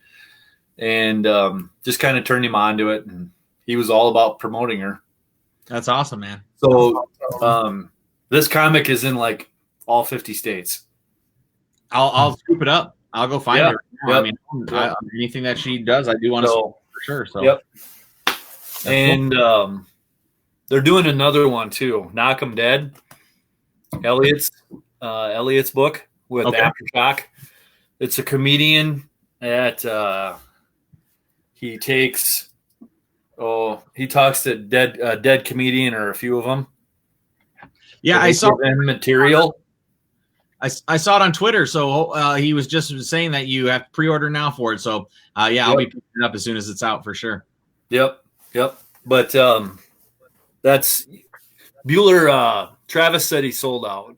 and just kind of turned him on to it, and he was all about promoting her. That's awesome, man. So this comic is in like all 50 states. I'll scoop it up. I'll go find her. Yep. I mean, anything that she does, I do want to support for sure. So yep. And they're doing another one too. Knock 'em Dead. Elliot's book with Aftershock. It's a comedian that he talks to dead comedian or a few of them. Yeah, I saw material. I saw it on Twitter. So he was just saying that you have pre-order now for it. So I'll be picking it up as soon as it's out for sure. Yep. But that's Bueller. Travis said he sold out,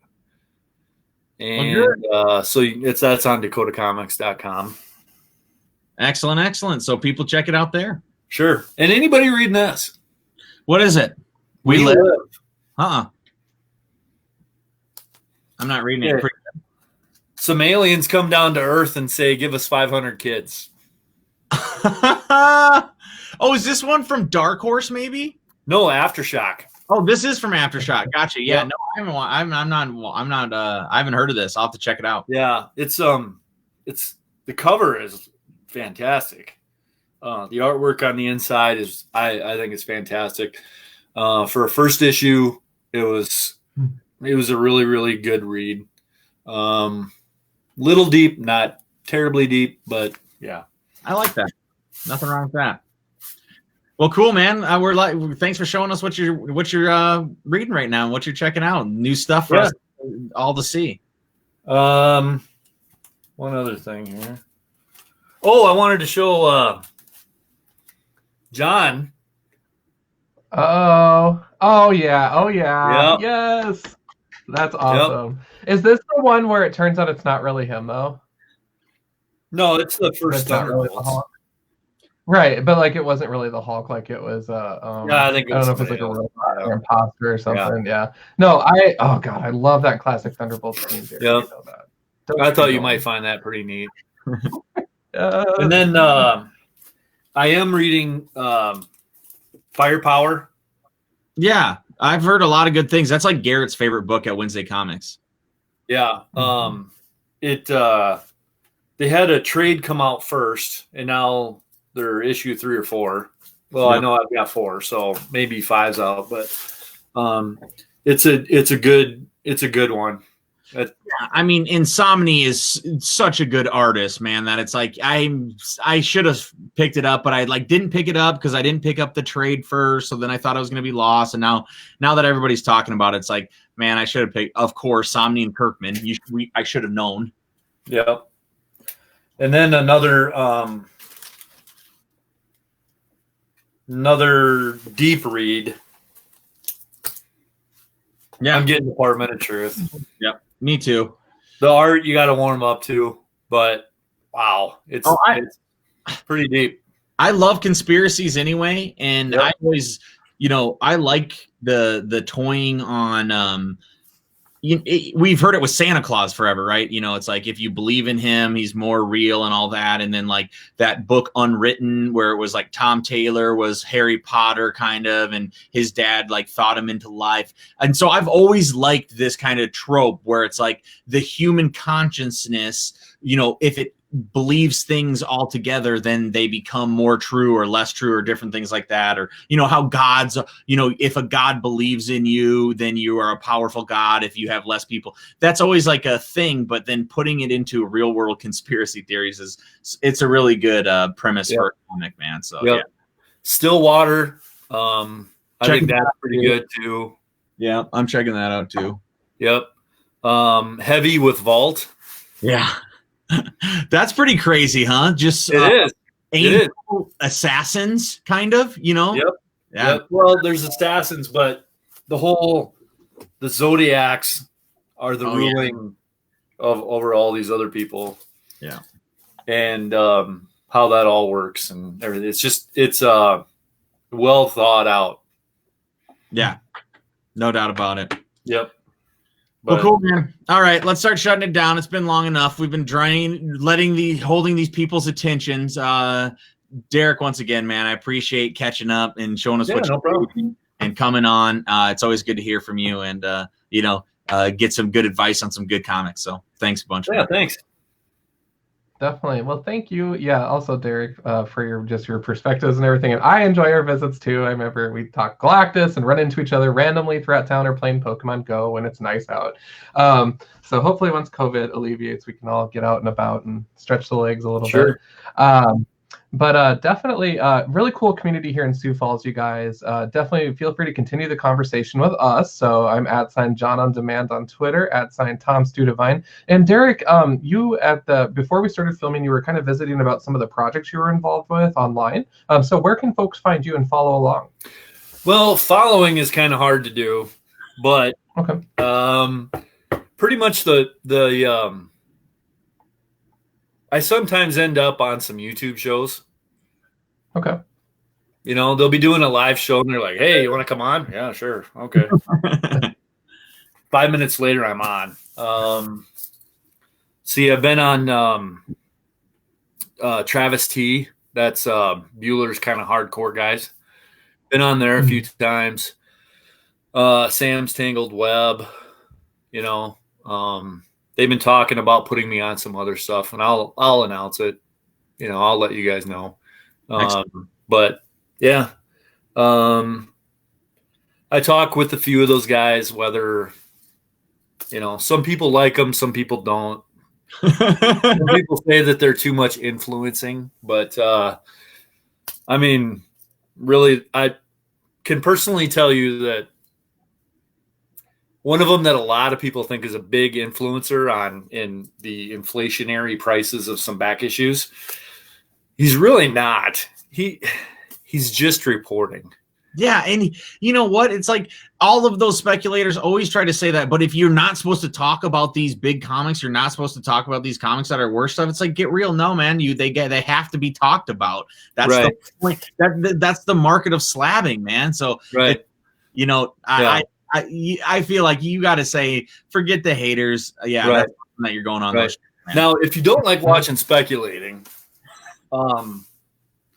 and so that's on DakotaComics.com. Excellent. So people check it out there. Sure. And anybody reading this? What is it? We live. I'm not reading it. Some aliens come down to Earth and say, "Give us 500 kids." Oh, is this one from Dark Horse? Maybe. No, Aftershock. Oh, this is from Aftershock. Gotcha. Yeah. No, I haven't heard of this. I'll have to check it out. Yeah, it's the cover is fantastic. The artwork on the inside is I think it's fantastic. For a first issue, it was a really, really good read. Little deep, not terribly deep, but yeah. I like that. Nothing wrong with that. Well, cool, man. Thanks for showing us what you're reading right now and what you're checking out. New stuff for us all to see. One other thing here. Oh, I wanted to show John. Oh yeah. Yep. Yes. That's awesome. Is this the one where it turns out it's not really him though? No, it's the first It's not really the Thunderbolts. Hulk. Right, but like it wasn't really the Hulk, like it was Yeah, I think it I don't was know if it's like somebody a else. robot Yeah. or imposter or something. Yeah. No, oh god, I love that classic Thunderbolts theme. Derek, Yeah. you know that. Don't I get me thought you going. might find that pretty neat. Uh, And then I am reading Firepower. Yeah, I've heard a lot of good things. That's like Garrett's favorite book at Wednesday Comics. Yeah. They had a trade come out first, and now they're issue 3 or 4. Well, I know I've got 4, so maybe 5's out, but it's a good one. I mean, Insomni is such a good artist, man, that it's like I should have picked it up, but I like didn't pick it up because I didn't pick up the trade first. So then I thought I was going to be lost, and now that everybody's talking about it, it's like, man, I should have picked. Of course, Somni and Kirkman. I should have known. Yep. And then another deep read. Yeah, I'm getting Department of Truth. Yep, me too. The art you got to warm up to, but wow, it's pretty deep. I love conspiracies anyway, and I always, I like the toying on. We've heard it with Santa Claus forever, right? It's like if you believe in him, he's more real and all that. And then like that book Unwritten, where it was like Tom Taylor was Harry Potter kind of, and his dad like thought him into life. And so I've always liked this kind of trope where it's like the human consciousness, if it believes things all together, then they become more true or less true or different things like that. Or, how gods, if a god believes in you, then you are a powerful god. If you have less people, that's always like a thing. But then putting it into real world conspiracy theories it's a really good premise for a comic, man. So yeah. Stillwater. I think that's pretty good too. Yeah. I'm checking that out too. Yep. Heavy with Vault. Yeah. That's pretty crazy, huh? Just it is assassins, kind of, Yep. Yeah. Yep. Well, there's assassins, but the Zodiacs are the ruling of over all these other people. Yeah. And how that all works and everything. It's well thought out. Yeah. No doubt about it. Yep. Well, cool, man. All right, let's start shutting it down. It's been long enough. We've been holding these people's attentions. Derek, once again, man, I appreciate catching up and showing us what you're doing and coming on. It's always good to hear from you and get some good advice on some good comics. So thanks a bunch. Yeah, thanks. Definitely. Well, thank you. Yeah. Also, Derek, for your perspectives and everything. And I enjoy our visits too. I remember we talk Galactus and run into each other randomly throughout town or playing Pokemon Go when it's nice out. So hopefully once COVID alleviates, we can all get out and about and stretch the legs a little bit. But definitely really cool community here in Sioux Falls, you guys. Definitely feel free to continue the conversation with us. So I'm @John on Demand on Twitter, @Tom Studevine. And Derek, you before we started filming, you were kind of visiting about some of the projects you were involved with online. So where can folks find you and follow along? Well, following is kind of hard to do, but pretty much I sometimes end up on some YouTube shows. Okay. They'll be doing a live show and they're like, hey, you want to come on? Yeah, sure. Okay. 5 minutes later, I'm on. See, I've been on Travis T. That's Bueller's kind of hardcore guys. Been on there a few times. Sam's Tangled Web, they've been talking about putting me on some other stuff, and I'll announce it. I'll let you guys know. But yeah, I talk with a few of those guys. Whether some people like them, some people don't. Some people say that they're too much influencing, but I mean, really, I can personally tell you that one of them that a lot of people think is a big influencer in the inflationary prices of some back issues. He's really not. He's just reporting. Yeah, and you know what? It's like all of those speculators always try to say that, but if you're not supposed to talk about these big comics, you're not supposed to talk about these comics that are worse stuff. It's like, get real. No, man, they have to be talked about. That's Right. the point. That's the market of slabbing, man. So, Right. I feel like you got to say, forget the haters. Yeah, Right. that's something that you're going on. Right. Those, man. Now, if you don't like watching speculating,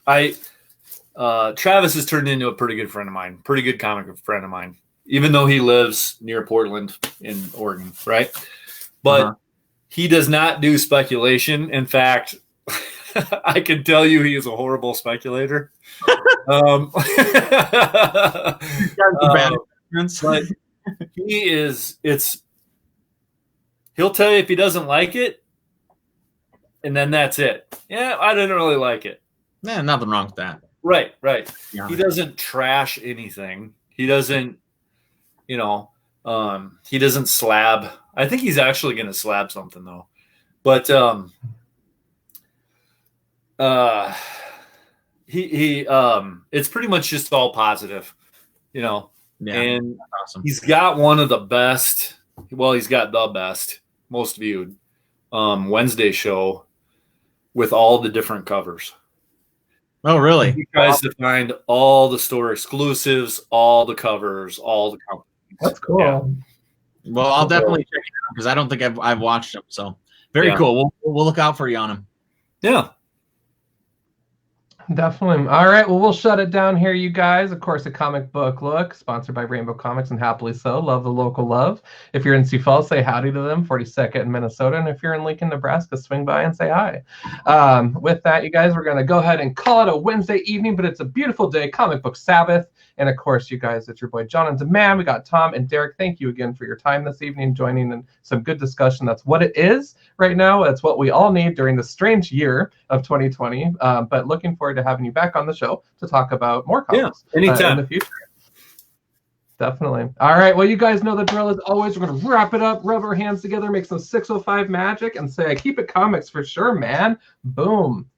Travis has turned into a pretty good friend of mine, pretty good comic friend of mine, even though he lives near Portland in Oregon, right? But he does not do speculation. In fact, I can tell you he is a horrible speculator. But he'll tell you if he doesn't like it, and then that's it. Yeah, I didn't really like it. Yeah, nothing wrong with that. Right. Yeah. He doesn't trash anything. He doesn't, he doesn't slab. I think he's actually going to slab something though. But it's pretty much just all positive, Yeah, and awesome. He's got one of the best. Well, he's got the best, most viewed Wednesday show with all the different covers. Oh, really? He tries to find all the store exclusives, all the covers, all the companies. That's cool. Yeah. Well, I'll definitely check it out because I don't think I've watched them. So very cool. We'll look out for you on them. Yeah. Definitely. All right. Well, we'll shut it down here, you guys. Of course, a comic book look sponsored by Rainbow Comics, and happily so. Love the local love. If you're in Sioux Falls, say howdy to them. 42nd in Minnesota. And if you're in Lincoln, Nebraska, swing by and say hi. With that, you guys, we're going to go ahead and call it a Wednesday evening, but it's a beautiful day, Comic Book Sabbath. And of course, you guys, it's your boy John on Demand. We got Tom and Derek. Thank you again for your time this evening, joining in some good discussion. That's what it is right now. That's what we all need during this strange year of 2020. But looking forward to having you back on the show to talk about more comics anytime in the future. Definitely. All right. Well, you guys know the drill. As always, we're going to wrap it up, rub our hands together, make some 605 magic, and say, keep it comics for sure, man. Boom.